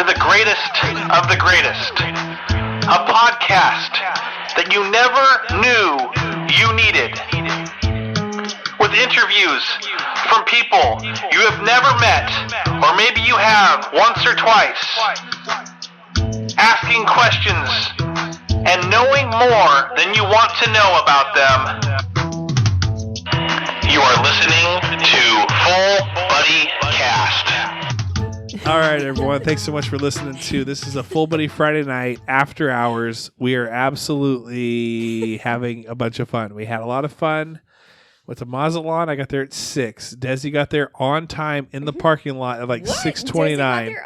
to the greatest of the greatest. A podcast that you never knew you needed. With interviews from people you have never met, or maybe you have once or twice. Asking questions and knowing more than you want to know about them. You are listening to Fullbuddy Cast. All right, everyone. Thanks so much for listening to this. Is a Fullbuddy Friday night after hours. We are absolutely having a bunch of fun. We had a lot of fun with the Mazatlan. I got there at 6. Deszi got there on time in the parking lot at like 6:29,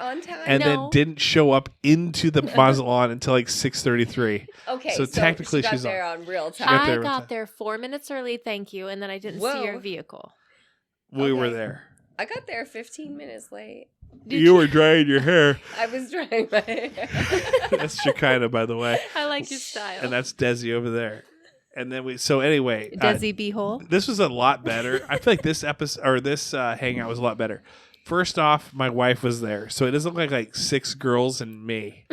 and then didn't show up into the Mazatlan until like 6:33. Okay, so technically she got she's there on real time. I got there 4 minutes early, thank you, and then I didn't see your vehicle. We were there. I got there 15 minutes late. You were drying your hair. I was drying my hair. That's Shekinah, by the way. I like your style. And that's Deszi over there. And then anyway. Deszi Beehole. This was a lot better. I feel like this episode or this hangout was a lot better. First off, my wife was there. So it doesn't look like 6 girls and me.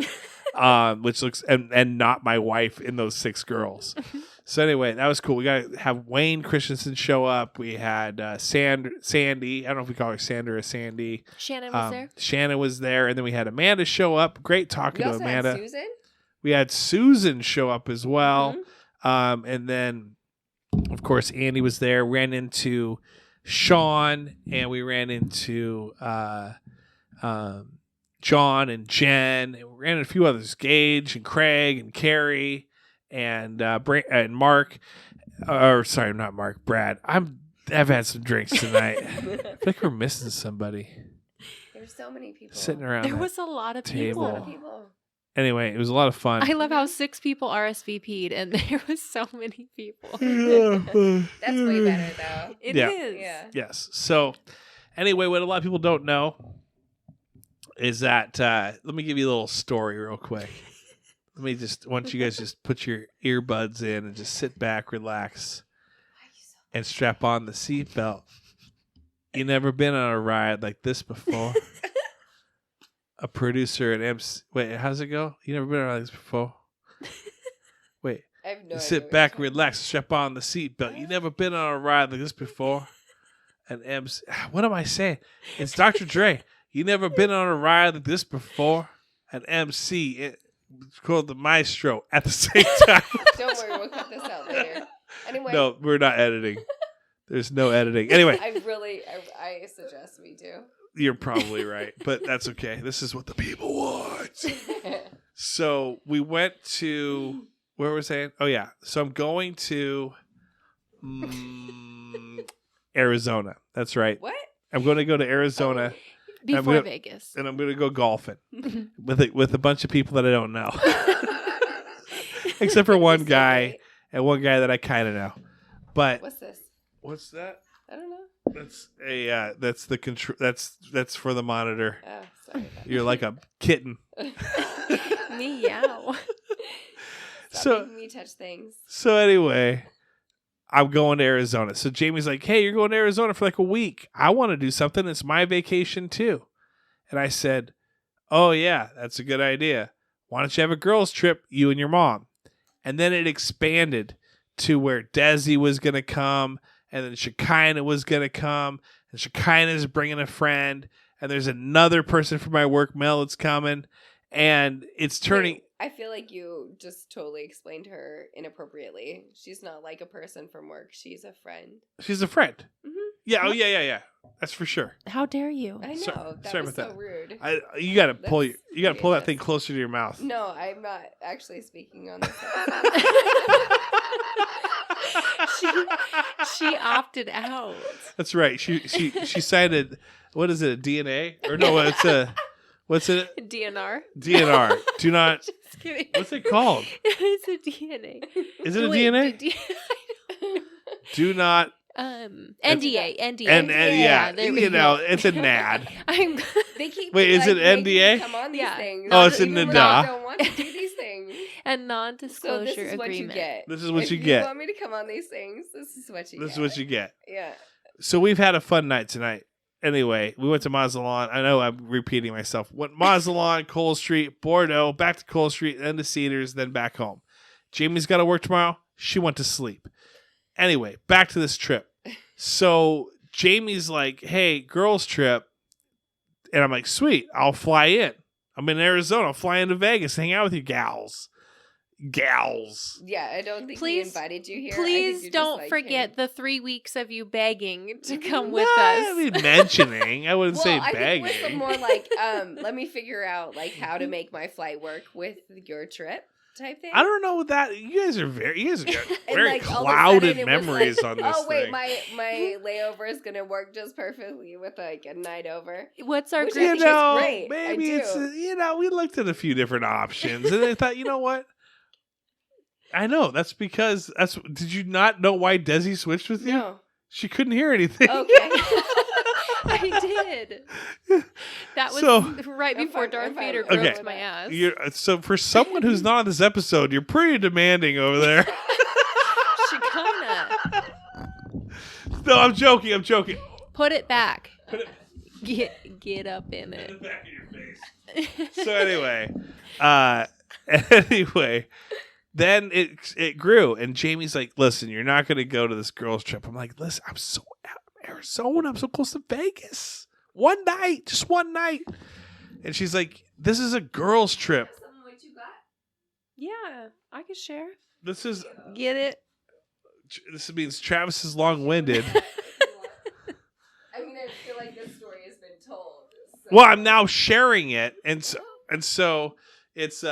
Which looks and not my wife in those 6 girls. So anyway, that was cool. We got to have Wayne Christensen show up. We had Sandy. I don't know if we call her Sandra or Sandy. Shannon was there. Shannon was there. And then we had Amanda show up. Great talking to Amanda. Had Susan? We had Susan show up as well. Mm-hmm. And then, of course, Andy was there. Ran into Sean. And we ran into John and Jen. And we ran into a few others. Gage and Craig and Carrie. And Mark, or sorry, not Mark, Brad. I've had some drinks tonight. I feel like we're missing somebody. There's so many people sitting around. There was a lot of people. Anyway, it was a lot of fun. I love how 6 people RSVP'd, and there was so many people. That's way better, though. It is. Yeah. Yes. So, anyway, what a lot of people don't know is that let me give you a little story real quick. Let me just, why don't you guys just put your earbuds in and just sit back, relax, and strap on the seatbelt. You never been on a ride like this before? A producer at MC. Wait, how's it go? You never been on a ride like this before? Wait. I have no idea. Sit back, relax, strap on the seatbelt. You never been on a ride like this before? An MC. What am I saying? It's Dr. Dre. You never been on a ride like this before? An MC. It's called the Maestro at the same time. Don't worry, we'll cut this out later. Anyway. No, we're not editing. There's no editing. Anyway. I suggest we do. You're probably right, but that's okay. This is what the people want. So we went to, where was I? Oh, yeah. So I'm going to Arizona. That's right. What? I'm going to go to Arizona. Before Vegas. And I'm going to go golfing with a bunch of people that I don't know. Except for one guy and one guy that I kind of know. But what's this? What's that? I don't know. That's that's the control. That's for the monitor. Oh, sorry. You're like a kitten. Meow. Stop making me touch things. So anyway, I'm going to Arizona. So Jamie's like, hey, you're going to Arizona for like a week. I want to do something. It's my vacation too. And I said, oh, yeah, that's a good idea. Why don't you have a girls trip, you and your mom? And then it expanded to where Deszi was going to come, and then Shekinah was going to come, and Shekinah is bringing a friend, and there's another person from my work, Mel, that's coming, and it's turning... I feel like you just totally explained her inappropriately. She's not like a person from work. She's a friend. She's a friend. Mm-hmm. Yeah, yeah. That's for sure. How dare you? I know. That was so rude. You got to pull that thing closer to your mouth. No, I'm not actually speaking on this. She opted out. That's right. She cited, what is it, a DNA? Or no, what's it? DNR. DNR. Do not. Just kidding. What's it called? It's a DNA. Is it a DNA? Do not. NDA. And yeah, it's a NAD. They keep. Wait, is it NDA? Come on these things. Oh, it's a NADA. I don't want to do these things. A non-disclosure agreement. So this is what you get. This is what you if get. You want me to come on these things? This is what you get. This is what you get. Yeah. So we've had a fun night tonight. Anyway, we went to Mazatlan. I know I'm repeating myself. Went Mazatlan, Cole Street, Bordeaux, back to Cole Street, then to Cedars, then back home. Jamie's got to work tomorrow. She went to sleep. Anyway, back to this trip. So Jamie's like, hey, girls trip. And I'm like, sweet, I'll fly in. I'm in Arizona. I'll fly into Vegas, hang out with you gals. Yeah, I don't think we invited you here. Please don't forget the 3 weeks of you begging to come with us. I mean, mentioning. I wouldn't say begging. I think it was more like, let me figure out like how to make my flight work with your trip type thing. I don't know that. You guys got very like, clouded memories on this oh wait, thing. my layover is gonna work just perfectly with like a night over. What's our Which group? I think is great. Maybe it's we looked at a few different options, and I thought, you know what? I know did you not know why Deszi switched with you? No. She couldn't hear anything. Okay. I did. That was right before Darth Vader broke my ass. So for someone who's not on this episode, you're pretty demanding over there. Shekinah. No, I'm joking. Put it back. Get up in it. In the back of your face. So anyway, then it grew, and Jamie's like, listen, you're not going to go to this girls trip. I'm like, listen, I'm so out of Arizona. I'm so close to Vegas. Just one night. And she's like, this is a girls trip. Yeah, I can share. This is... Get it? This means Travis is long-winded. I mean, I feel like this story has been told. So. Well, I'm now sharing it, and so it's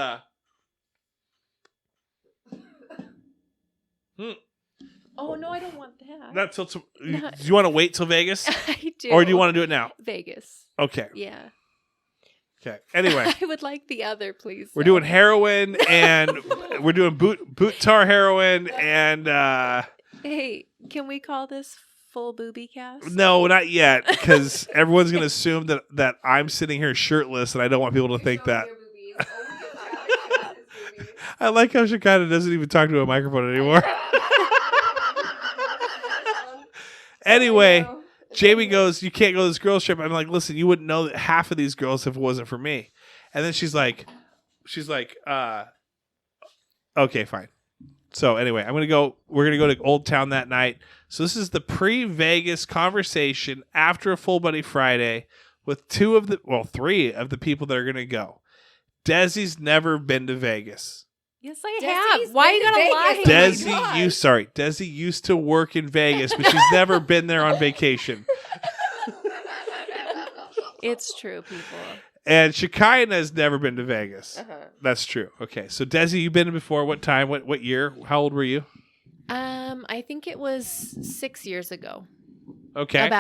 Oh no, I don't want that. Not till. Do you want to wait till Vegas, I do. or do you want to do it now? Vegas. Okay. Yeah. Okay. Anyway, I would like the other, please. We're doing heroin, and we're doing boot tar heroin, and Hey, can we call this full booby cast? no, not yet, because everyone's gonna assume that I'm sitting here shirtless, and I don't want people to think that. I like how Shekinah doesn't even talk to a microphone anymore. Anyway, Jamie goes, you can't go to this girls trip. I'm like, listen, you wouldn't know that half of these girls if it wasn't for me. And then she's like, okay, fine. So anyway, we're going to go to Old Town that night. So this is the pre-Vegas conversation after a Fullbuddy Friday with three of the people that are going to go. Desi's never been to Vegas. Yes, I have. Why are you gonna lie? Deszi used to work in Vegas, but she's never been there on vacation. It's true, people. And Shekinah has never been to Vegas. Uh-huh. That's true. Okay, so Deszi, you've been before. What time? What year? How old were you? I think it was 6 years ago. Okay.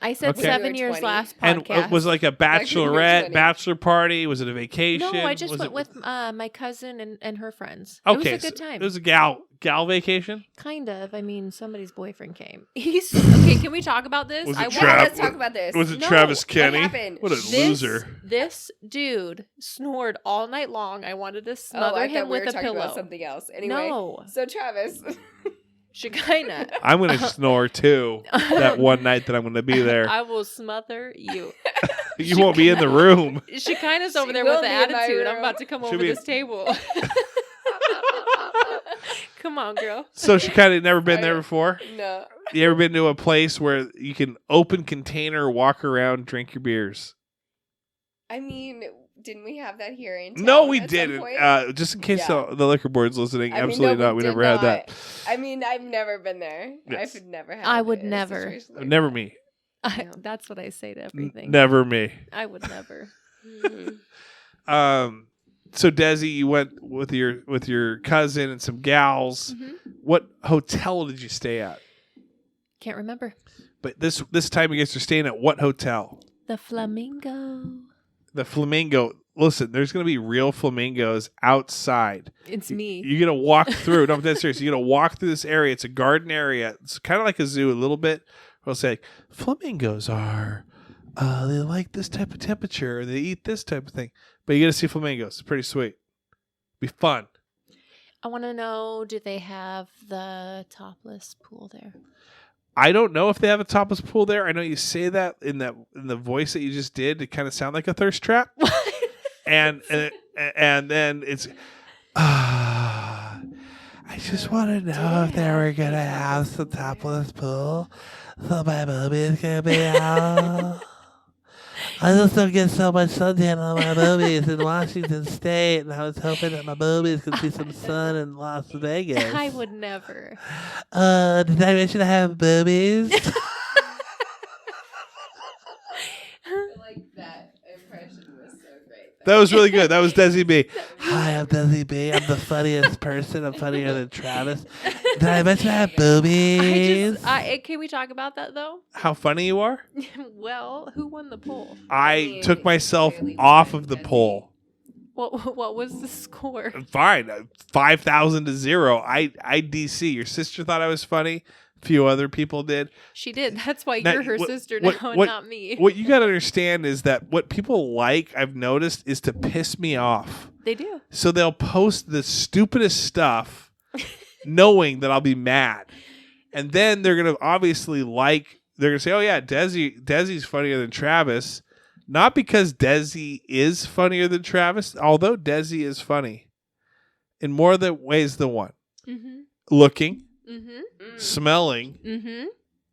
I said 7 years 20. last And podcast. it was like a bachelor party? Was it a vacation? No, I just went with my cousin and her friends. Okay, it was a good time. It was a gal vacation? Kind of. I mean, somebody's boyfriend came. Okay, can we talk about this? Let's talk about this. Was it Travis Kenny? What happened? What a loser. This dude snored all night long. I wanted to smother him with a pillow. About something else. Anyway, no. So Travis. Shekinah. I'm going to snore too that one night that I'm going to be there. I will smother you. You won't be in the room. Shekinah's over there with the attitude. I'm about to come over this table. Come on, girl. So Shekinah never been there before? No. You ever been to a place where you can open container, walk around, drink your beers? I mean, didn't we have that here in town? No, we didn't. Just in case the liquor board's listening, absolutely not. We never had that. I mean, I've never been there. Yes. I've never had. I would never. Never me. That's what I say to everything. Never me. I would never. So Deszi, you went with your cousin and some gals. Mm-hmm. What hotel did you stay at? Can't remember. But this time you guys are staying at what hotel? The Flamingo. The Flamingo. Listen, there's going to be real flamingos outside. It's me. You're going to walk through. No, I'm dead serious. You're going to walk through this area. It's a garden area. It's kind of like a zoo a little bit. We'll say, flamingos are, they like this type of temperature. They eat this type of thing. But you get to see flamingos. It's pretty sweet. Be fun. I want to know, do they have the topless pool there? I don't know if they have a topless pool there. I know you say that in the voice that you just did to kind of sound like a thirst trap. and then it's I just want to know if they were gonna have some topless pool, so my boobies can be out. I just don't get so much suntan on my boobies in Washington State, and I was hoping that my boobies could see some sun in Las Vegas. I would never. Did I mention I have boobies? Like that impression was so great. That was really good. That was Deszi B. Hi, I'm Deszi B. I'm the funniest person. I'm funnier than Travis. Did I mention I have boobies? Can we talk about that though? How funny you are? Well, who won the poll? I took myself off of the poll. What was the score? Fine, 5,000 to 0. I DC. Your sister thought I was funny. A few other people did. She did. That's why Now, you're her what- sister what- now, and what- not me. What you got to understand is that what people like, I've noticed, is to piss me off. They do. So they'll post the stupidest stuff knowing that I'll be mad. And then they're going to obviously they're going to say, oh yeah, Desi's funnier than Travis. Not because Deszi is funnier than Travis, although Deszi is funny in more ways than one. Mm-hmm. Looking, Mm-hmm. smelling, Mm-hmm.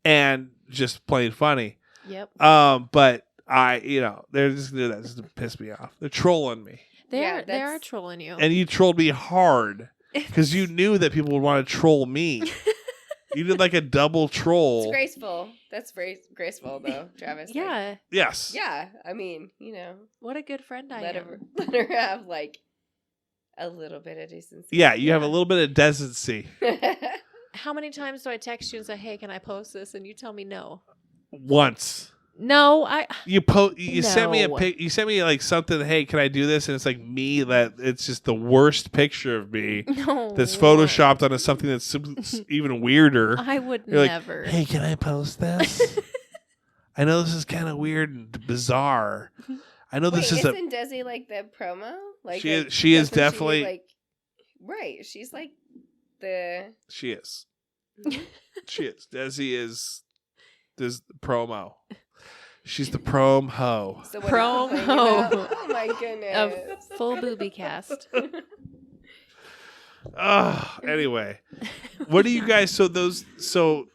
and just plain funny. Yep. But they're just going to do that just to piss me off. They're trolling me. They Yeah, are that's- trolling you. And you trolled me hard because you knew that people would want to troll me. You did like a double troll. It's graceful. That's very graceful, though, Travis. Like, Yeah. Yes. yeah. I mean, What a good friend I let am. her have like a little bit of decency. Yeah, you have a little bit of decency. How many times do I text you and say, "Hey, can I post this?" and you tell me no? Once. No, You sent me a No. pic. You sent me like something. Hey, can I do this? And it's like me. It's just the worst picture of me no. that's photoshopped onto something that's even weirder. I would You're like, never. hey, can I post this? I know this is kind of weird and bizarre. I know this is isn't Deszi like the promo? Like She is- like, she is doesn't definitely- like right. She's like the She is. She is. Deszi is this promo. She's the prom hoe. so what are you complaining Promo. about? Oh my goodness. A full booby cast. Anyway, what do you guys? Shekinah,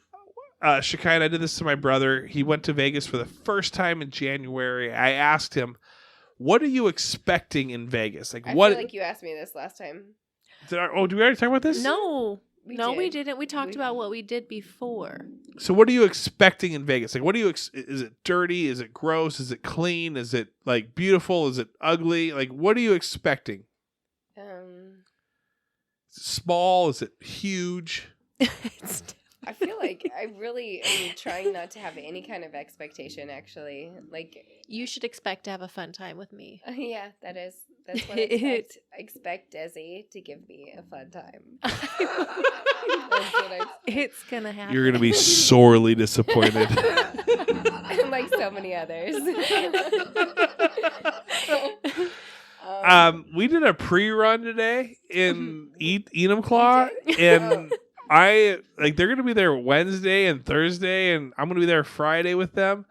I did this to my brother. He went to Vegas for the first time in January. I asked him, "What are you expecting in Vegas? Like I what?" feel like you asked me this last time. Did we already talk about this? No. We We did. didn't. We talked about what we did before. So what are you expecting in Vegas? Like, what do you? Is it dirty? Is it gross? Is it clean? Is it like beautiful? Is it ugly? Like, what are you expecting? Is it small? Is it huge? It's- I feel like I really am trying not to have any kind of expectation. Actually, like you should expect to have a fun time with me. yeah, that's what I expect. I expect Deszi to give me a fun time. That's what I expect. It's gonna happen. You're gonna be sorely disappointed. Like so many others. We did a pre-run today in Enumclaw, and they're gonna be there Wednesday and Thursday, and I'm gonna be there Friday with them.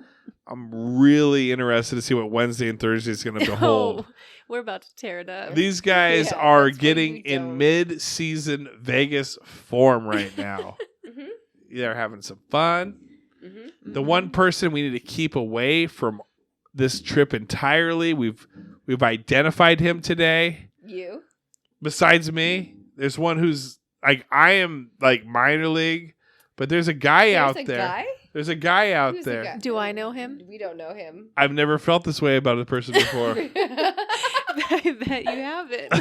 I'm really interested to see what Wednesday and Thursday is gonna hold. Oh, we're about to tear it up. These guys Yeah, are that's why getting you in don't. mid-season Vegas form right now. Mhm, They're having some fun. mhm. The one person we need to keep away from this trip entirely, we've identified him today. You? Besides me, there's one who's like, I am like minor league, but there's a guy out There's a there. guy? There's a guy out Who's the there. guy? Do I know him? We don't know him. I've never felt this way about a person before. I bet you haven't.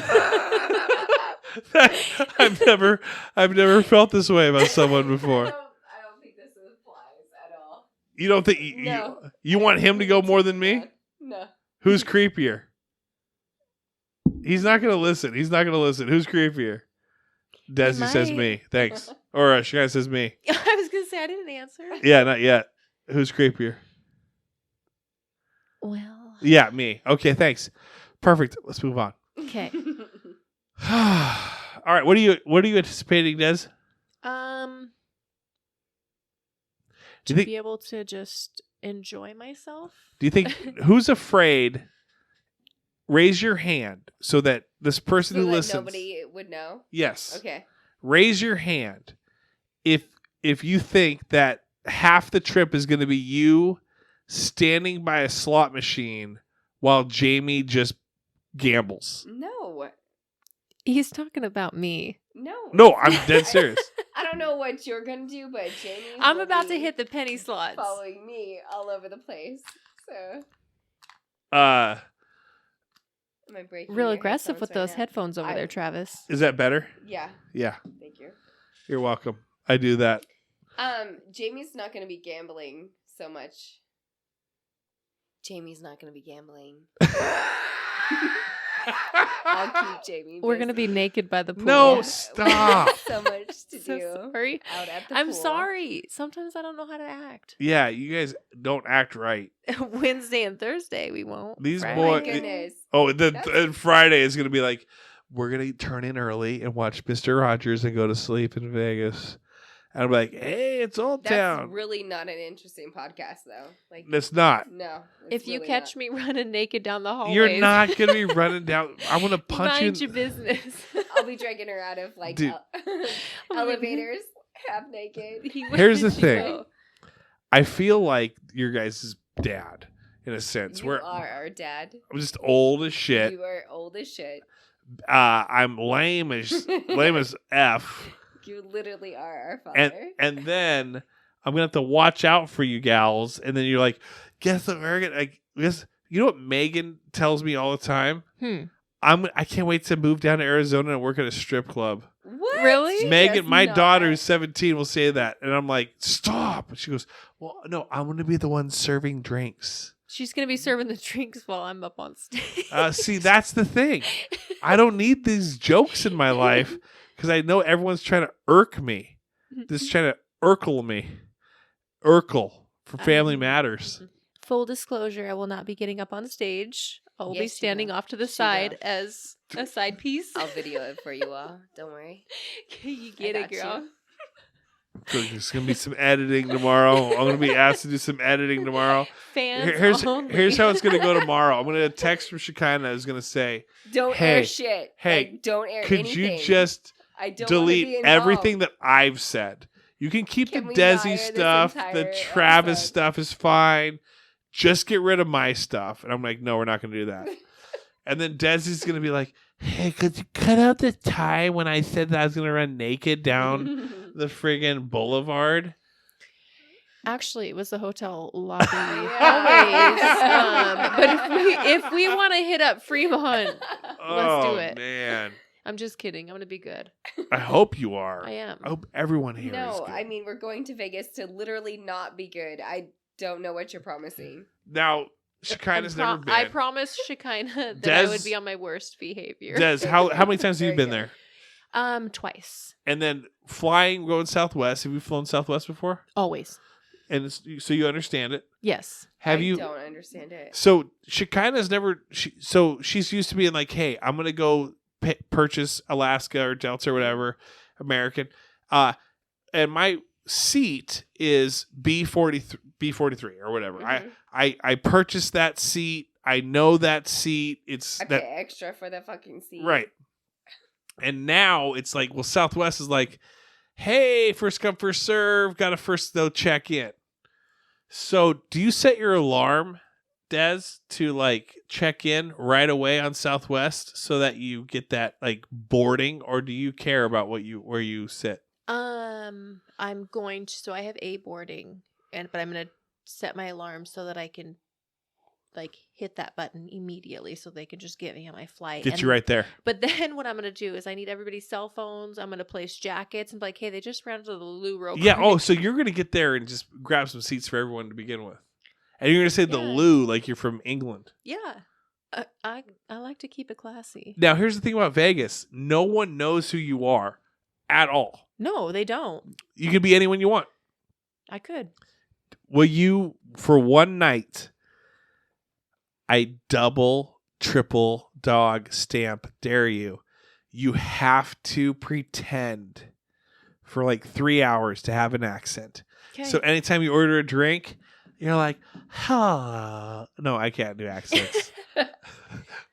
I've never felt this way about someone before. I don't think this applies at all. You don't think No. you want him to go more than me? No. Who's creepier? He's not gonna listen. Who's creepier? Desi says might. me. Thanks. Or Shekinah says me. I was gonna say I didn't answer. Yeah, not yet. Who's creepier? Well, Yeah, me. Okay, thanks. Perfect. Let's move on. okay. All right. What are you anticipating, Des? to be able to just enjoy myself. Do you think who's afraid? Raise your hand so that this person who listens, nobody would know. Yes. Okay. Raise your hand if you think that half the trip is going to be you standing by a slot machine while Jamie just gambles. No. He's talking about me. No, I'm dead serious. I don't know what you're going to do, but Jamie I'm about to hit the penny slots. Following me all over the place. So. Am I breaking Real your aggressive with right those now? headphones over there, Travis. Is that better? Yeah. Yeah. Thank you. You're welcome. I do that. Jamie's not going to be gambling so much. Jamie's not going to be gambling. I'll keep Jamie. We're going to be naked by the pool. No, stop. So much to So do. sorry. Out at the I'm pool. sorry. Sometimes I don't know how to act. Yeah, you guys don't act right. Wednesday and Thursday we won't. These Friday. boys. Goodness. Oh, and Friday is going to be like, we're going to turn in early and watch Mr. Rogers and go to sleep in Vegas. And I'm like, hey, it's Old That's Town. really not an interesting podcast, though. Like, It's not. no. If you catch me running naked down the hallways, You're not going to be running down. I want to punch mind you. your business. I'll be dragging her out of like Dude. elevators, half naked. Here's the She thing. will. I feel like your guys' dad, in a sense. You Where are our dad. I'm just old as shit. You are old as shit. I'm lame as F. You literally are our father. And then I'm gonna have to watch out for you gals. And then you're like, guess what, Megan? You know what Megan tells me all the time? I can't wait to move down to Arizona and work at a strip club. What? Really? She Megan, does my not. daughter who's 17 will say that, and I'm like, stop. And she goes, well, no, I'm gonna be the one serving drinks. She's going to be serving the drinks while I'm up on stage. See, that's the thing. I don't need these jokes in my life because I know everyone's trying to irk me. Just trying to Urkel me. Urkel for Family Matters. Full disclosure, I will not be getting up on stage. I will be Yes, she standing will. off to the She side will. as a side piece. I'll video it for you all. Don't worry. You get I it, got girl. you. There's going to be some editing tomorrow. I'm going to be asked to do some editing tomorrow. Fans only. Here's how it's going to go tomorrow. I'm going to text from Shekinah. Is going to say, Don't Hey, air shit. hey, Like, don't air could anything. you just I don't wanna delete be everything involved. that I've said? You can keep Can the we not air Deszi this stuff. The entire Travis episode? stuff is fine. Just get rid of my stuff. And I'm like, no, we're not going to do that. And then Desi's going to be like, hey, could you cut out the time when I said that I was going to run naked down the friggin' boulevard? Actually, it was the hotel lobby. Yeah. Always. But if we want to hit up Fremont, let's do it. Man. I'm just kidding. I'm going to be good. I hope you are. I am. I hope everyone here is No, good. I mean, we're going to Vegas to literally not be good. I don't know what you're promising. Now, Shekinah's never been. I promised Shekinah that I Des- would be on my worst behavior. Des, how many times have you Very been good. there? Twice. And then flying, going Southwest. Have you flown Southwest before? Always. And so you understand it. Yes. Have I you? don't understand it. So Shekinah's never. She's used to being like, hey, I'm gonna go purchase Alaska or Delta or whatever, American. And my seat is B43 or whatever. Mhm. I purchased that seat. I know that seat. It's I that pay extra for the fucking seat. right. And now it's like, well, Southwest is like, hey, first come, first serve. Got to first though check in. So do you set your alarm, Des, to like check in right away on Southwest so that you get that like boarding, or do you care about where you sit? I'm going to. So I have A boarding, but I'm going to set my alarm so that I can like hit that button immediately, so they can just get me on my flight. Get you right there. But then what I'm going to do is I need everybody's cell phones. I'm going to place jackets and be like, hey, they just ran to the Lou real quick. Yeah. Oh, so you're gonna get there and just grab some seats for everyone to begin with, and you're gonna say the Yeah. Lou like you're from England. Yeah. I like to keep it classy. Now, here's the thing about Vegas: no one knows who you are at all. No, they don't. You can be anyone you want. I could. Will you, for one night, I double, triple, dog, stamp, dare you. You have to pretend for like 3 hours to have an accent. Okay. So anytime you order a drink, you're like, huh. No, I can't do accents.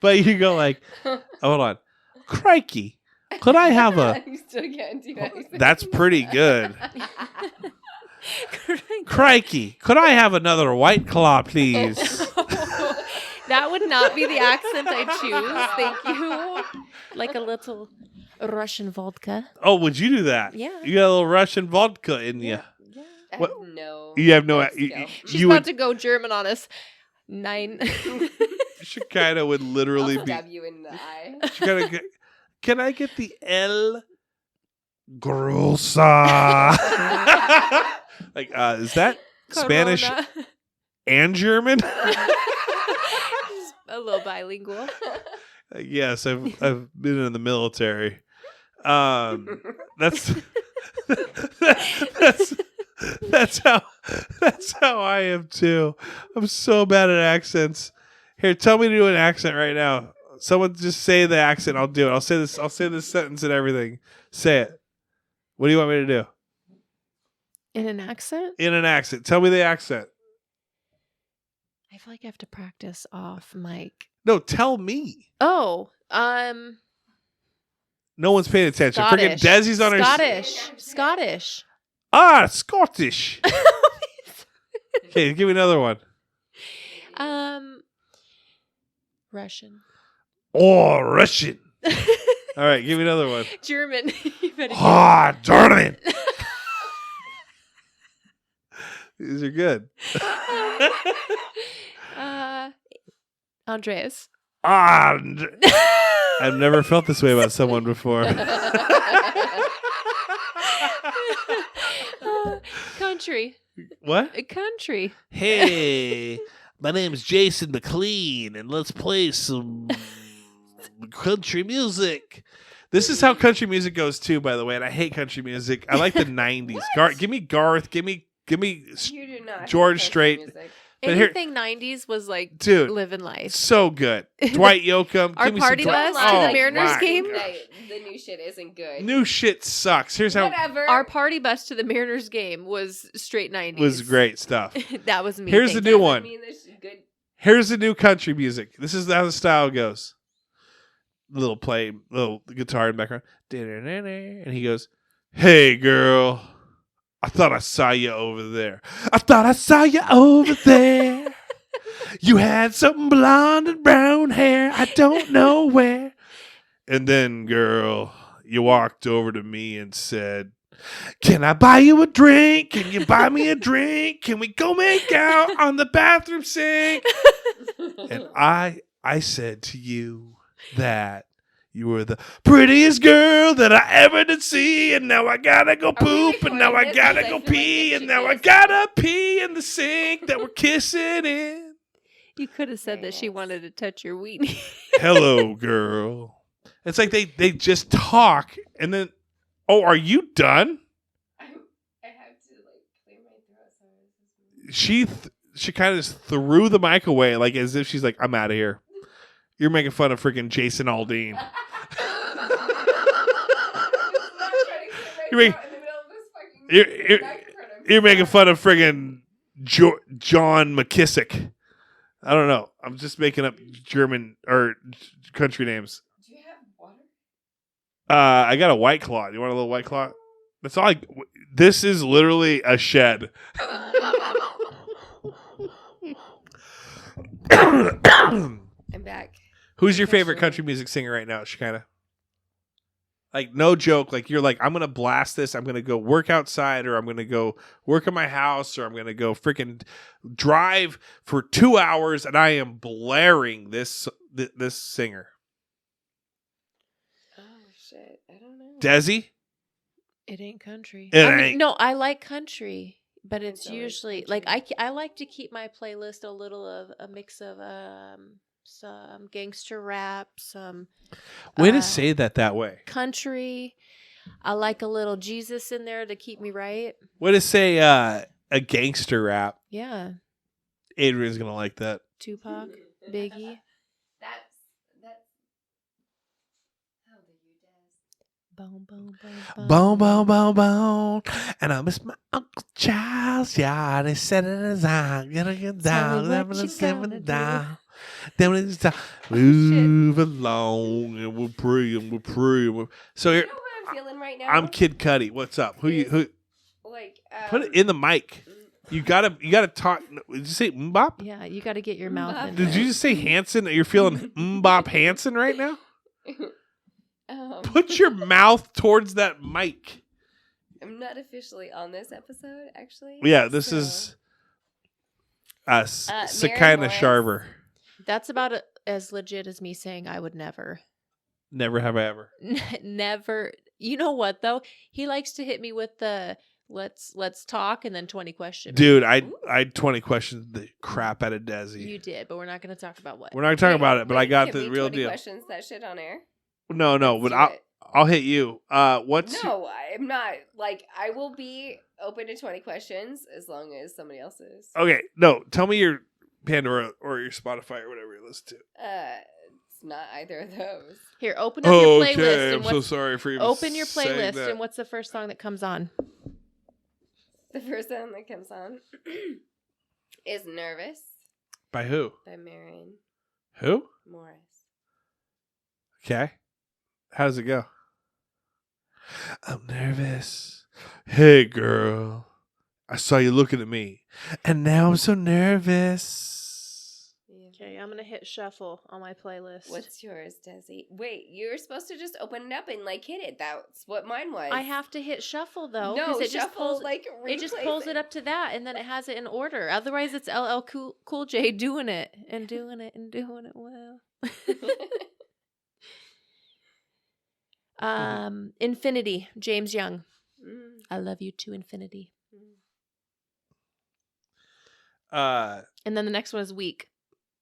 But you go like, hold on. Crikey. Could I have a... You still can't do accents. That's pretty good. Crikey. Could I have another White Claw, please? That would not be the accent I choose. Thank you. Like a little Russian vodka. Oh, would you do that? Yeah. You got a little Russian vodka in you. Yeah. I What? have no. You have no... skill. She's you about would... to go German on us. 9. Shekinah would literally I'll be... stab you in the eye. Shekinah, can I get the El Grossa? Like, is that Spanish Corona. and German? Just a little bilingual. Yes, I've been in the military. That's how I am too. I'm so bad at accents. Here, tell me to do an accent right now. Someone just say the accent. I'll do it. I'll say this sentence and everything. Say it. What do you want me to do? In an accent? In an accent. Tell me the accent. I feel like I have to practice off mic. No, tell me. Oh, No one's paying attention. Freaking Scottish. Desi's on her. Scottish. Scottish. Okay, give me another one. Russian. Oh, Russian. All right, give me another one. German. You better German. These are good. Andreas. I've never felt this way about someone before. Country. What? Country. Hey, my name's Jason McLean, and let's play some country music. This is how country music goes too, by the way, and I hate country music. I like the 90s. Give me Garth. Give me You do not. George have Strait. music. But here- Anything 90s was like Dude, living life. so good. Dwight Yoakam. Our give me some party Dwight- bus to the Oh, Mariners my game? God. The new shit isn't good. New shit sucks. Here's how Whatever. Our party bus to the Mariners game was straight 90s. was great stuff. That was me. Here's the thank new you. one. I mean, there's good. Here's the new country music. This is how the style goes. Little guitar in the background. And he goes, "Hey, girl, I thought I saw you over there. I thought I saw you over there. You had some blonde and brown hair. I don't know where. And then, girl, you walked over to me and said, 'Can I buy you a drink? Can you buy me a drink? Can we go make out on the bathroom sink?' And I said to you that you were the prettiest girl that I ever did see, and now I gotta go poop, and now I gotta go pee, and now I gotta pee in the sink that we're kissing in. You could have said that she wanted to touch your weenie. Hello, girl." It's like they just talk, and then, oh, are you done? I have to clear my throat. She kind of just threw the mic away, like as if she's like, "I'm out of here. You're making fun of freaking Jason Aldean." You're making fun of friggin' John McKissick. I don't know. I'm just making up German or country names. Do you have water? I got a White Claw. You want a little White Claw? That's all. This is literally a shed. I'm back. Who's your favorite country music singer right now, Shekinah? Like, no joke. Like, you're like, I'm going to blast this. I'm going to go work outside, or I'm going to go work in my house, or I'm going to go freaking drive for 2 hours, and I am blaring this singer. Oh, shit. I don't know. Deszi? It ain't country. It I mean, ain't. no, I like country, but it's always usually country. like I like to keep my playlist a little of a mix of some gangster rap, some Way to say that way. country. I like a little Jesus in there to keep me right. Way to say a gangster rap. Yeah, Adrian's going to like that. Tupac, Biggie, That's. How do you, Des? Bone, bone, Bone, bone, bone, bone. And I miss my Uncle Charles. Yeah, they said it as I'm gonna get Tell down. me what I'm gonna you simmer gonna do. down. Then it's down. Move along, and we'll pray and we'll pray. So You here, know what I'm feeling right now? I'm Kid Cudi. What's up? Who? Like, Put it in the mic. You gotta talk. Did you say mbop? Yeah, you got to get your mouth in Did there. you just say Hanson? You're feeling mbop Hanson right now? Put your mouth towards that mic. I'm not officially on this episode, actually. Yeah, this so- is Mary Shekinah Morris. Sarver. That's about as legit as me saying I would never. Never have I ever. Never. You know what though? He likes to hit me with the let's talk and then 20 questions. Dude, I 20 questioned the crap out of Deszi. You did, but we're not going to talk about what. We're not talking about it, but I got Give the me real 20 deal. questions that shit on air. No, Let's but do I'll it. I'll hit you. What's No, I'm not. Like, I will be open to 20 questions as long as somebody else is. okay? No, tell me your Pandora or your Spotify or whatever you listen to. It's not either of those. Here, open up your playlist Okay, and I'm so what's sorry for you. open your playlist and what's the first song that comes on? The first one that comes on is Nervous By who? by Marion Who? Morris. Okay. How does it go? I'm nervous. Hey, girl. I saw you looking at me, and now I'm so nervous. Okay, I'm going to hit shuffle on my playlist. What's yours, Deszi? Wait, you're supposed to just open it up and like hit it. That's what mine was. I have to hit shuffle though no it shuffle, just pulls like it just replays pulls it up to that and then it has it in order. Otherwise it's LL Cool J doing it and doing it and doing it well. Infinity, James Young. I love you to infinity. And then the next one is Weak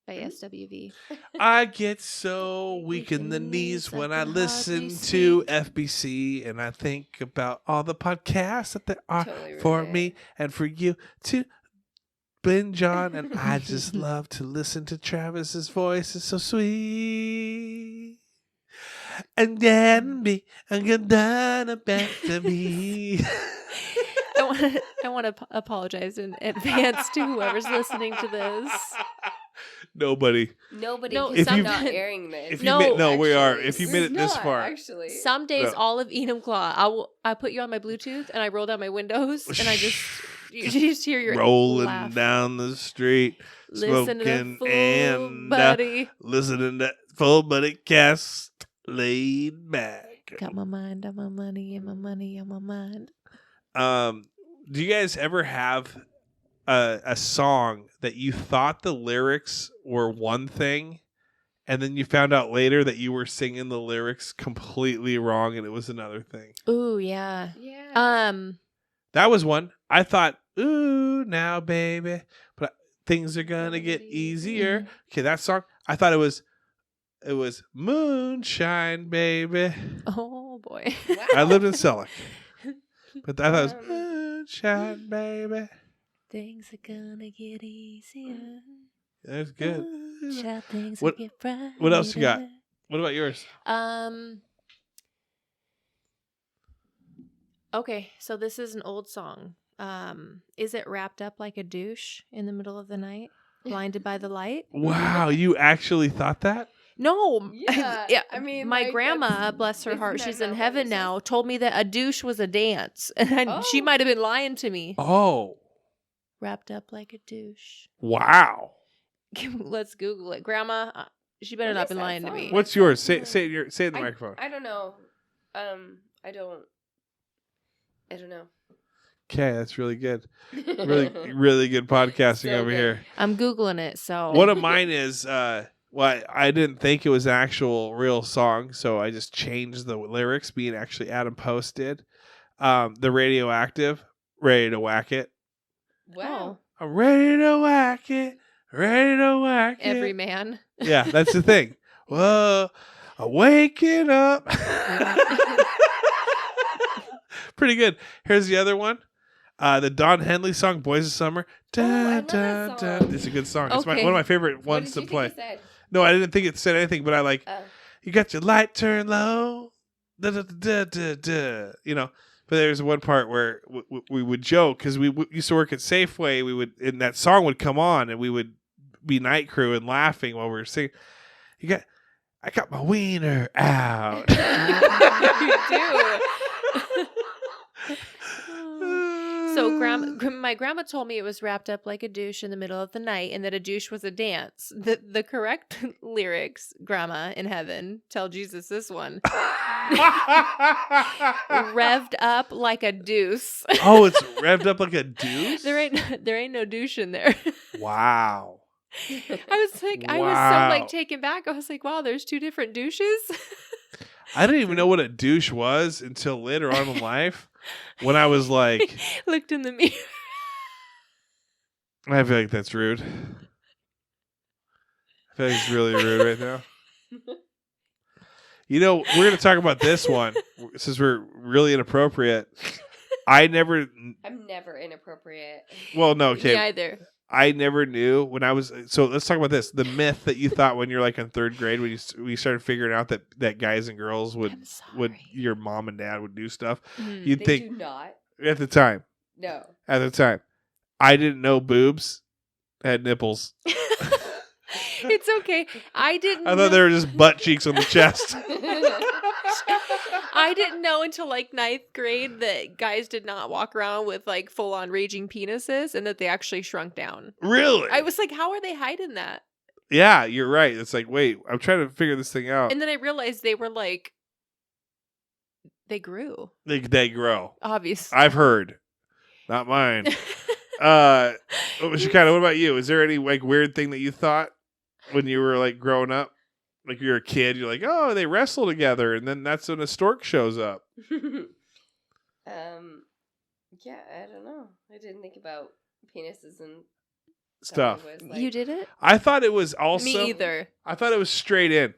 by SWV. I get so weak in the knees when I listen to FBC, and I think about all the podcasts that there are Totally for ruined me it. and for you to binge on. And I just love to listen to Travis's voice. It's so sweet. And then be done back to me. I want to apologize in advance to whoever's listening to this. Nobody. Nobody. No, If if you're you- not airing this. If you No, made, no, we are. actually. If you We're made it this not, far, actually. Some days, No. all of Enum Claw, I put you on my Bluetooth and I roll down my windows and I just you just hear your rolling laugh. down the street, Listen to smoking Full and Buddy. listening to Fullbuddy cast, laid back. Got my mind on my money and my money on my mind. Do you guys ever have a song that you thought the lyrics were one thing, and then you found out later that you were singing the lyrics completely wrong and it was another thing? Ooh, yeah. Yeah. That was one. I thought, ooh, now baby, but things are gonna get easier. Okay, that song. I thought it was Moonshine, baby. Oh boy. Wow. I lived in Selleck, but I thought it was Um, Moonshine, baby. Things are gonna get easier. That's good. Child, things What- will get brighter. what else you got? What about yours? Okay, so this is an old song. Is it wrapped up like a douche in the middle of the night, blinded by the light? Wow, you actually thought that? No. Yeah, I mean, my like, grandma, that's- bless her isn't heart, that she's not in what heaven it now, told me that a douche was a dance, and she Oh. might have been lying to me. Oh, Wrapped up like a douche. wow. Let's Google it, Grandma. She better What not is been that lying to song? me. What's yours? Say it in the I- microphone. I don't know. I don't know. Okay, that's really good. Really, really good podcasting So over good. here. I'm Googling it, so. One of mine is well, I didn't think it was an actual real song, so I just changed the lyrics, being actually Adam Post did. The Radioactive, Ready to Whack It. Wow. I'm ready to whack it, ready to whack it. Every man. Yeah, that's the thing. Whoa, I'm waking up. Pretty good. Here's the other one. The Don Henley song, Boys of Summer. I love that song. It's a good song. It's Okay. one of my favorite What ones did to you play. think it said? No, I didn't think it said anything, but I like, Oh. you got your light turned low. da, da, da, da, da, you know. But there's one part where we would joke because we used to work at Safeway. We would, and that song would come on, and we would be night crew and laughing while we were singing. I got my wiener out. You do. So my grandma told me it was wrapped up like a douche in the middle of the night and that a douche was a dance. The correct lyrics, Grandma in heaven, tell Jesus this one. Revved up like a deuce. Oh, it's revved up like a deuce? There ain't no douche in there. Wow. I was like, I was so like taken back. I was like, wow, there's two different douches. I didn't even know what a douche was until later on in life when I was like, looked in the mirror. I feel like that's rude. I feel like it's really rude right now. You know, we're going to talk about this one since we're really inappropriate. I'm never inappropriate. Well, no, okay. Me either. I never knew when I was. So let's talk about this. The myth that you thought when you're like in third grade, when you started figuring out that guys and girls would your mom and dad would do stuff. You'd think do not. At the time. No. At the time, I didn't know boobs had nipples. It's okay. I thought they were just butt cheeks on the chest. I didn't know until like 9th grade that guys did not walk around with like full on raging penises and that they actually shrunk down. Really? I was like, how are they hiding that? Yeah, you're right. It's like, wait, I'm trying to figure this thing out. And then I realized they were like, they grew. They grow. Obviously. I've heard. Not mine. Shekinah, what about you? Is there any like weird thing that you thought when you were like growing up? Like you're a kid, you're like, oh, they wrestle together, and then that's when a stork shows up. Yeah, I don't know. I didn't think about penises and stuff. Like... You did it? I thought it was also. Me either. I thought it was straight in.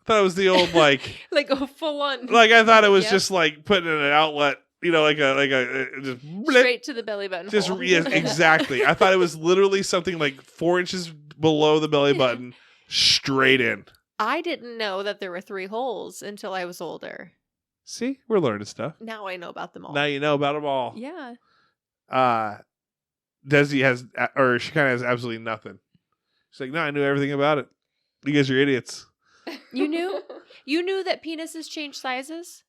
I thought it was the old like. Like a full on. Like I thought it was just like putting in an outlet. You know, like a just straight to the belly button. Just hole. Yes, exactly. I thought it was literally something like 4 inches below the belly button, straight in. I didn't know that there were 3 holes until I was older. See, we're learning stuff. Now I know about them all. Now you know about them all. Yeah. Deszi has, or she kind of has absolutely nothing. She's like, no, I knew everything about it. You guys are idiots. You knew? You knew that penises change sizes?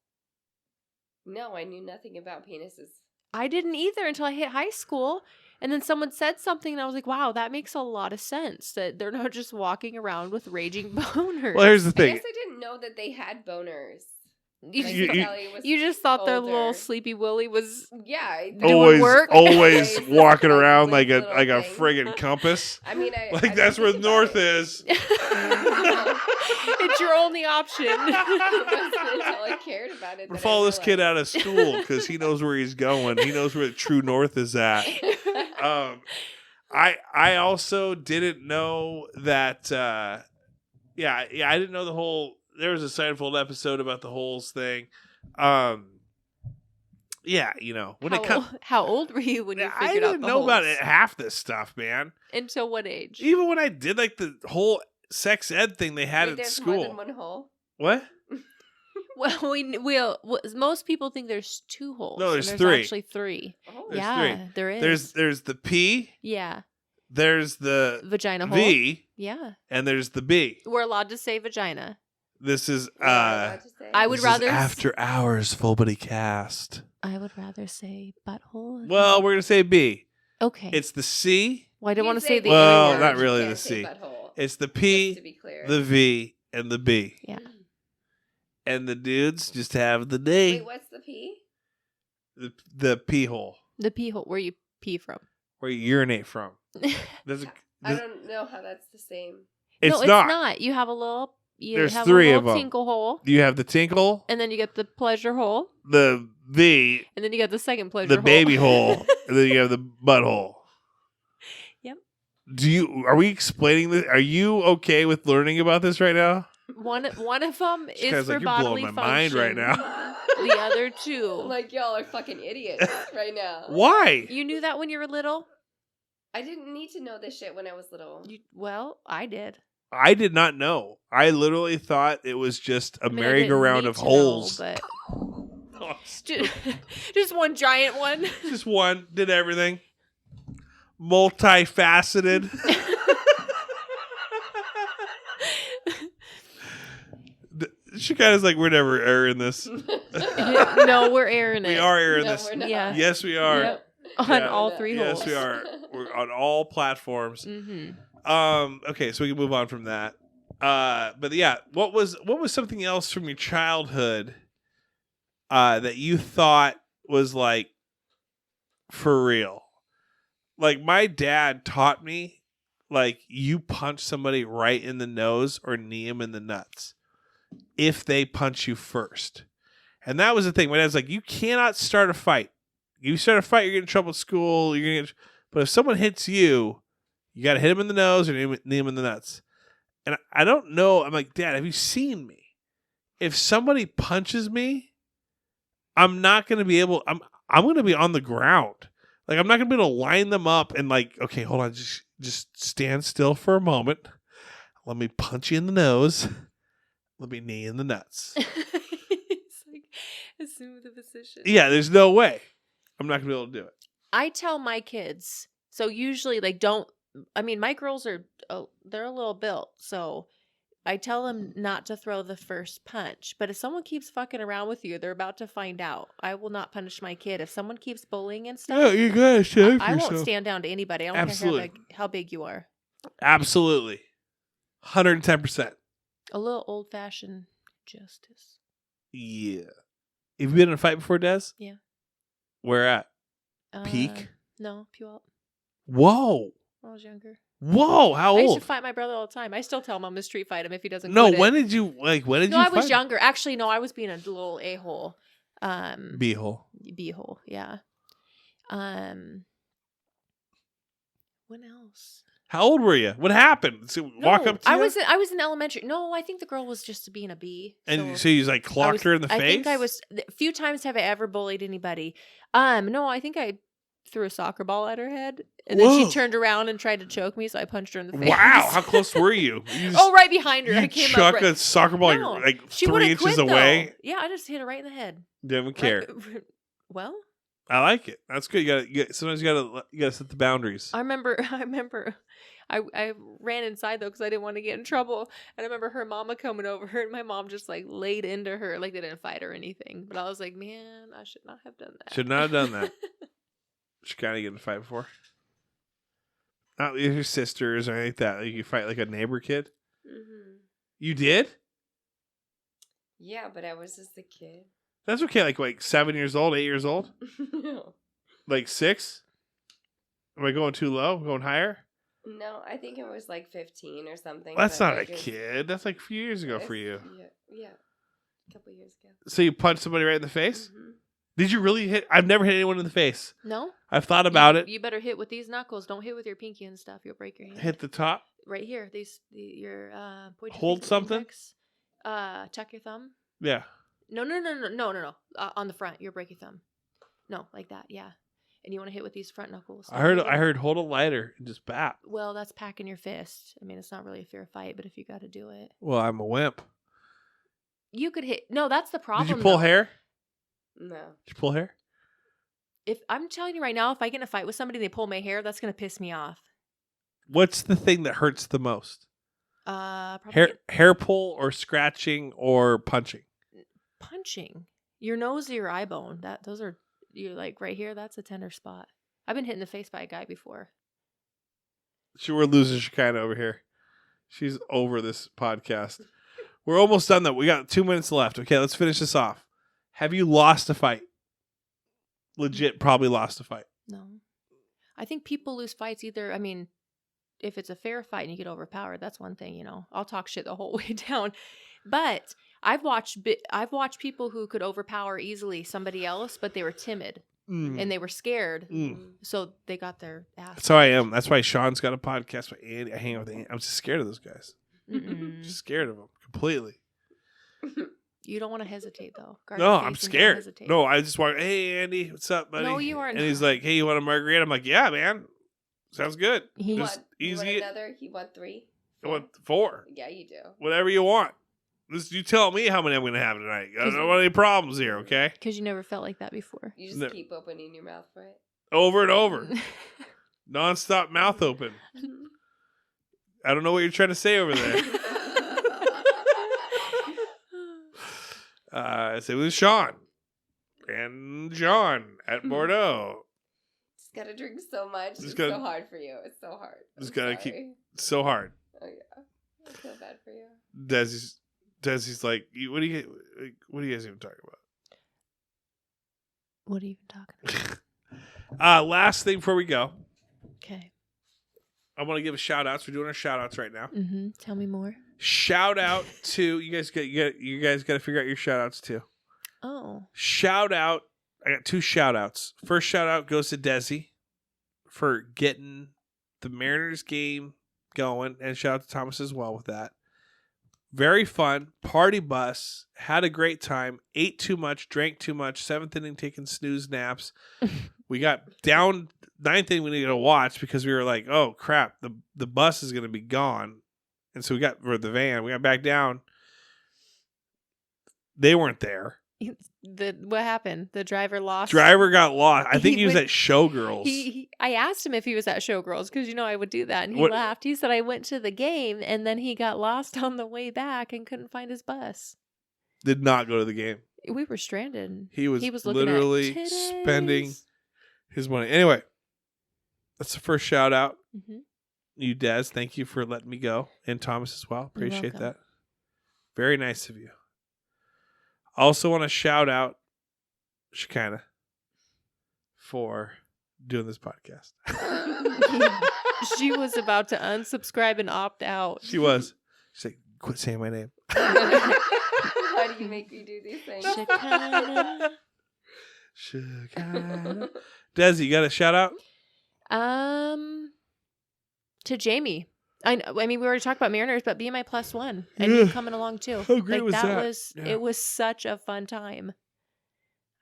No, I knew nothing about penises. I didn't either until I hit high school. And then someone said something and I was like, wow, that makes a lot of sense. That they're not just walking around with raging boners. Well, here's the thing. I guess I didn't know that they had boners. You just thought their little sleepy willy was always work. Always walking around like a friggin' compass. I mean, that's where the north is. It's your only option. It wasn't until I cared about it. Follow this kid out of school because he knows where he's going. He knows where the true north is at. I also didn't know that. I didn't know the whole. There was a Seinfeld episode about the holes thing. When how old were you when you figured out the I didn't know holes? about it, half this stuff, man. Until what age? Even when I did like the whole sex ed thing they had at school. More than one hole? What? Well, most people think there's 2 holes. No, there's 3. There's actually 3. Oh. There's 3. There is. There's the P. Yeah. There's the vagina hole. V. Yeah. And there's the B. We're allowed to say vagina. This is I would rather after hours Fullbuddy cast. I would rather say butthole. Well, we're gonna say B. Okay. It's the C. Well, I don't want to say the well, A word. not really the C. It's the P, the V, and the B. Yeah. And the dudes just have the D. Wait, what's the P? The pee hole. The pee hole, where you pee from. Where you urinate from. I don't know how that's the same. It's no, not. It's not. You have a little. There's 3 of them. Tinkle hole. You have the tinkle. And then you get the pleasure hole. The V. And then you got the second pleasure hole. The baby hole. And then you have the butthole. Yep. Are we explaining this? Are you okay with learning about this right now? One of them is for you're bodily blowing my function. mind right now. The other 2. Like, y'all are fucking idiots right now. Why? You knew that when you were little? I didn't need to know this shit when I was little. Well, I did. I did not know. I literally thought it was just a I mean, I merry-go-round didn't of need to know, holes. but Oh, just one giant one. just one. Did everything. Multifaceted. Shekinah's like, we're never airing this. No, we're airing it. We are airing No, this. we're not. Yeah. Yes, we are. Yep. On Yeah. all 3 holes. Yes, we are. We're on all platforms. Mm-hmm. Okay, so we can move on from that. But yeah, what was something else from your childhood that you thought was like for real? Like my dad taught me, like you punch somebody right in the nose or knee them in the nuts if they punch you first. And that was the thing. My dad's like, you cannot start a fight. You start a fight, you're getting in trouble at school. But if someone hits you, you got to hit him in the nose or knee him in the nuts. And I don't know. I'm like, Dad, have you seen me? If somebody punches me, I'm not going to be able. I'm going to be on the ground. Like I'm not going to be able to line them up and like, okay, hold on, just stand still for a moment. Let me punch you in the nose. Let me knee in the nuts. It's like assume the position. Yeah, there's no way. I'm not going to be able to do it. I tell my kids, so usually like my girls are, they're a little built, so I tell them not to throw the first punch. But if someone keeps fucking around with you, they're about to find out. I will not punish my kid. If someone keeps bullying and stuff, Oh, you gotta shave I won't yourself. stand down to anybody. I don't Absolutely. care how big you are. Absolutely. 110%. A little old-fashioned justice. Yeah. Have you been in a fight before, Des? Yeah. Where at? Peak? No, Puyallup. Whoa. When I was younger. Whoa. How I used old? to fight my brother all the time. I still tell him I'm gonna street fight him if he doesn't. No, quit when it. did you No, I I was fight? younger. Actually, no, I was being a little a-hole. B-hole. B-hole, yeah. When else? How old were you? What happened? So walk up to I you? I was in elementary. No, I think the girl was just being a bee. And so you like clocked her in the face? I think I was. A few times have I ever bullied anybody? No, I think I threw a soccer ball at her head, and then Whoa. she turned around and tried to choke me, so I punched her in the face. Wow. How close were you? Right behind her. You I came chuck up a soccer ball No, like she 3 wouldn't inches quit, away? though. Yeah, I just hit her right in the head. Didn't care. Right- Well, I like it. That's good. Sometimes you gotta set the boundaries. I remember I ran inside though because I didn't want to get in trouble. And I remember her mama coming over and my mom just like laid into her. Like they didn't fight or anything. But I was like, man, I should not have done that. Should not have done that. Should kind of get in a fight before. Not with your sisters or anything like that. Like you fight like a neighbor kid. Mm-hmm. You did? Yeah, but I was just a kid. That's okay. Like 7 years old, 8 years old, No. like 6. Am I going too low? Going higher? No, I think it was like 15 or something. That's but not I a just- kid. That's like a few years ago for you. Yeah. A couple years ago. So you punched somebody right in the face? Mhm. Did you really hit? I've never hit anyone in the face. No? I've thought about it. You better hit with these knuckles. Don't hit with your pinky and stuff. You'll break your hand. Hit the top. Right here. Your point your Hold finger, something? index. Tuck your thumb. Yeah. No. On the front, you'll break your thumb. No, like that. Yeah. And you want to hit with these front knuckles. I heard hold a lighter and just bap. Well, that's packing your fist. I mean, it's not really a fair fight, but if you got to do it, Well, I'm a wimp. you could hit. No, that's the problem. Did you pull though. hair? No. Did you pull hair? If I'm telling you right now, if I get in a fight with somebody and they pull my hair, that's gonna piss me off. What's the thing that hurts the most? Probably Hair pull or scratching or punching? punching your nose or your eye bone. Those are you're like right here. That's a tender spot. I've been hit in the face by a guy before. We're losing Shekinah over here. She's over this podcast. We're almost done though. We got 2 minutes left. Okay, let's finish this off. Have you lost a fight? Legit, probably lost a fight. No, I think people lose fights either. I mean, if it's a fair fight and you get overpowered, that's one thing. You know, I'll talk shit the whole way down. But I've watched people who could overpower easily somebody else, but they were timid and they were scared, so they got their ass. That's how I am. That's why Sean's got a podcast with Andy. I hang out with Andy. I'm just scared of those guys. Just scared of them completely. You don't want to hesitate though. Guard No, your face I'm and don't scared. hesitate. No, I just walk. Hey, Andy, what's up, buddy? No, you are And not. he's like, "Hey, you want a margarita?" I'm like, "Yeah, man, sounds good." He Just You want easy. another? He want 3? I want 4. Yeah, you do. Whatever you want. You tell me how many I'm going to have tonight. I don't want any problems here, okay? Because you never felt like that before. You just keep opening your mouth for it. Over and over. Non-stop mouth open. I don't know what you're trying to say over there. So it was Sean and John at Bordeaux. Just gotta drink so much. It's gotta, so hard for you. It's so hard. Just gotta keep so hard. Oh yeah, I feel bad for you. Desi's like, what are you guys even talking about? What are you even talking about? Last thing before we go. Okay. I want to give a shout outs. We're doing our shout outs right now. Mm-hmm. Tell me more. Shout out to you guys. You guys got to figure out your shout outs too. Oh. Shout out. I got 2 shout outs. First shout out goes to Deszi for getting the Mariners game going, and shout out to Thomas as well with that. Very fun. Party bus. Had a great time. Ate too much. Drank too much. 7th inning taking snooze naps. We got down 9th inning we needed to watch because we were like, oh, crap. The bus is going to be gone. And so we got the van. We got back down. They weren't there. What happened? The driver lost. Driver got lost. I think he was at Showgirls. I asked him if he was at Showgirls because I would do that, and he laughed. He said I went to the game and then he got lost on the way back and couldn't find his bus. Did not go to the game. We were stranded. He was looking literally at spending his money. Anyway, that's the first shout out. Mm-hmm. You, Des, thank you for letting me go, and Thomas as well. Appreciate that. Very nice of you. I also want to shout out Shekinah for doing this podcast. She was about to unsubscribe and opt out. She was. She's like, quit saying my name. Why do you make me do these things? Shekinah. Deszi, you got a shout out? To Jamie. I mean, we already talked about Mariners, but be my +1 and you coming along too. How great was that? It was such a fun time.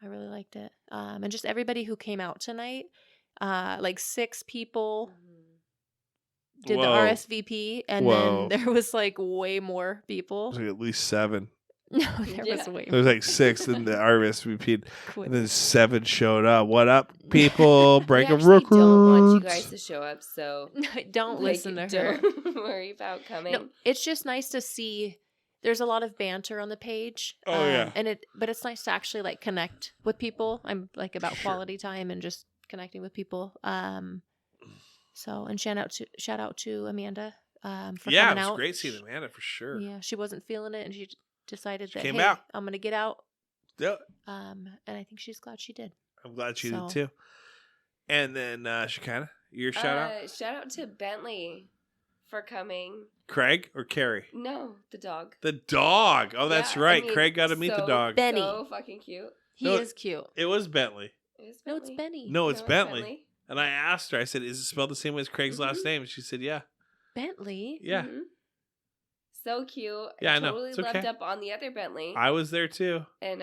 I really liked it. And just everybody who came out tonight, like 6 people did the RSVP, and then there was like way more people. Like at least 7. No, there was way more. There was like 6 in the RSVP, and then 7 showed up. What up, people? Break a record. I don't want you guys to show up, so don't listen to her. Don't worry about coming. No, it's just nice to see. There's a lot of banter on the page. Oh yeah, but it's nice to actually like connect with people. I'm like about quality time and just connecting with people. So and shout out to Amanda. For coming out. It was great seeing Amanda for sure. Yeah, she wasn't feeling it, and she decided that came hey, out. I'm gonna get out. Yeah. And I think she's glad she did. I'm glad she did too. And then Shekinah, your shout out. Shout out to Bentley for coming. Craig or Carrie? No, the dog. The dog. Oh, that's right. I mean, Craig got to meet the dog. Benny. So fucking cute. He is cute. It was Bentley. No, it's Benny. No, it's Bentley. And I asked her. I said, "Is it spelled the same way as Craig's last name?" And she said, "Yeah." Bentley. Yeah. Mm-hmm. So cute. Yeah, I know. Totally loved up on the other Bentley. I was there too. And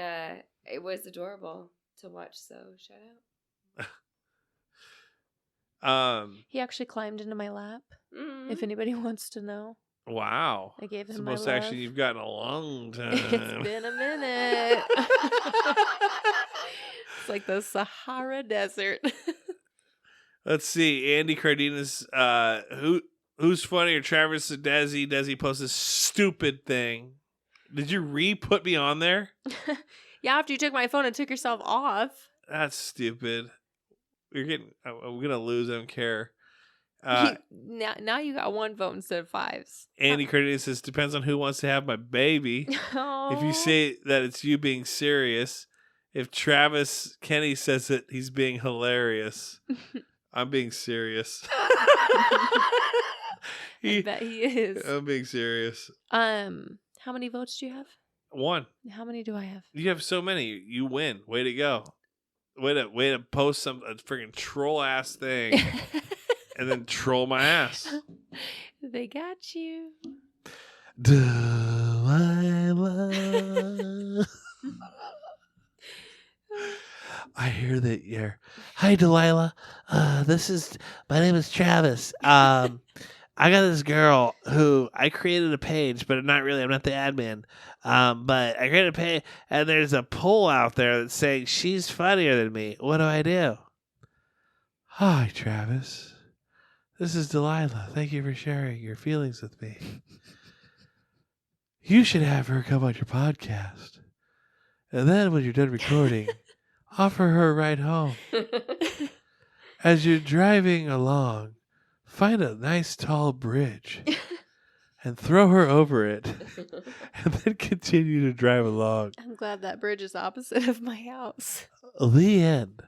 it was adorable to watch, so shout out. He actually climbed into my lap. Mm-hmm. If anybody wants to know. Wow. I gave him the my most love. action you've gotten in a long time. It's been a minute. It's like the Sahara Desert. Let's see. Andy Cardenas, who's funnier, Travis or Deszi? Deszi posts this stupid thing. Did you put me on there? Yeah, after you took my phone and took yourself off. That's stupid. I'm gonna lose. I don't care. Now you got 1 vote instead of 5s. Andy Cardenas says, depends on who wants to have my baby. Aww. If you say that it's you being serious. If Travis Kenny says it, he's being hilarious. I'm being serious. I bet he is. I'm being serious. How many votes do you have? 1. How many do I have? You have so many. You win. Way to go. Way to post a freaking troll ass thing and then troll my ass. They got you. Delilah. I hear that you're. Hi, Delilah. My name is Travis. I got this girl who I created a page, but not really. I'm not the admin. But I created a page, and there's a poll out there that's saying she's funnier than me. What do I do? Hi, Travis. This is Delilah. Thank you for sharing your feelings with me. You should have her come on your podcast. And then when you're done recording, offer her a ride home. As you're driving along, find a nice tall bridge and throw her over it. And then continue to drive along. I'm glad that bridge is opposite of my house. The end.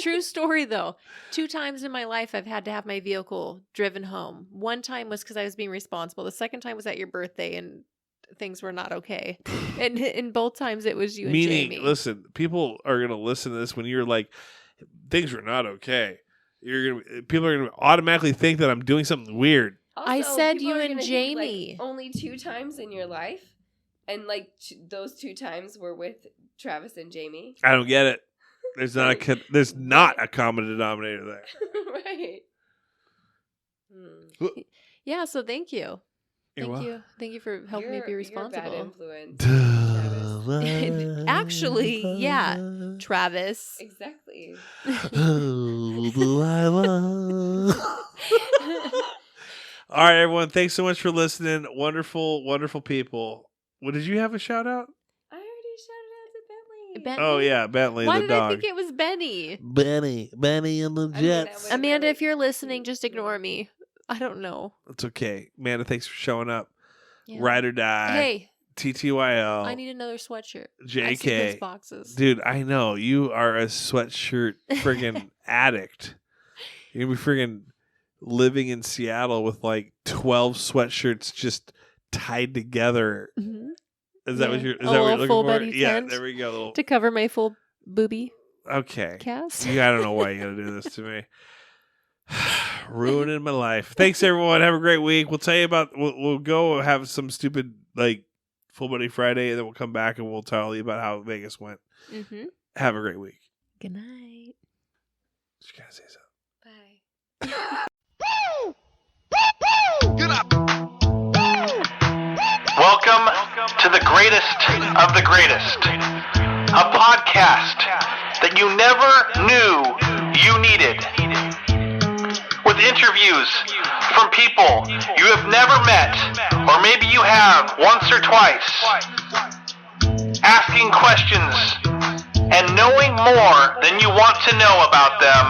True story, though. 2 times in my life, I've had to have my vehicle driven home. One time was because I was being responsible. The second time was at your birthday, and things were not okay. And in both times, it was you and Jamie. Listen, people are going to listen to this when you're like, things were not okay. People are going to automatically think that I'm doing something weird. Also, I said people you are and gonna think, Jamie. like, only 2 times in your life, and like those 2 times were with Travis and Jamie. I don't get it. There's not a common denominator there. Right. Yeah, so thank you. You're Thank you for helping me be responsible. You're a bad influence. Actually, yeah, Travis. Exactly. All right, everyone. Thanks so much for listening. Wonderful, wonderful people. What, did you have a shout out? I already shouted out to Bentley. Bentley? Oh yeah, Bentley Why the did dog. I think it was Benny? Benny and the I mean, Jets. that Amanda, if you're listening, just ignore me. I don't know. It's okay. Amanda, thanks for showing up. Yeah. Ride or die. Hey, TTYL. I need another sweatshirt. JK. I see those boxes. Dude, I know. You are a sweatshirt friggin' addict. You're going to be friggin' living in Seattle with like 12 sweatshirts just tied together. Mm-hmm. Is that Yeah. what you're A looking little for? Fullbuddy Yeah, tent there we go. To cover my full booby Okay. cast. Yeah, I don't know why you got to do this to me. Ruining my life. Thanks, everyone. Have a great week. We'll tell you about. We'll go have some stupid like Fullbuddy Friday, and then we'll come back and we'll tell you about how Vegas went. Mm-hmm. Have a great week. Good night. Just gotta say something. Bye. Welcome to the greatest of the greatest, a podcast that you never knew you needed, with interviews from people you have never met, or maybe you have once or twice, asking questions and knowing more than you want to know about them.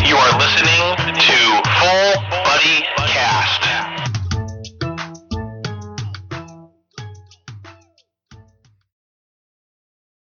You are listening to Fullbuddy Cast.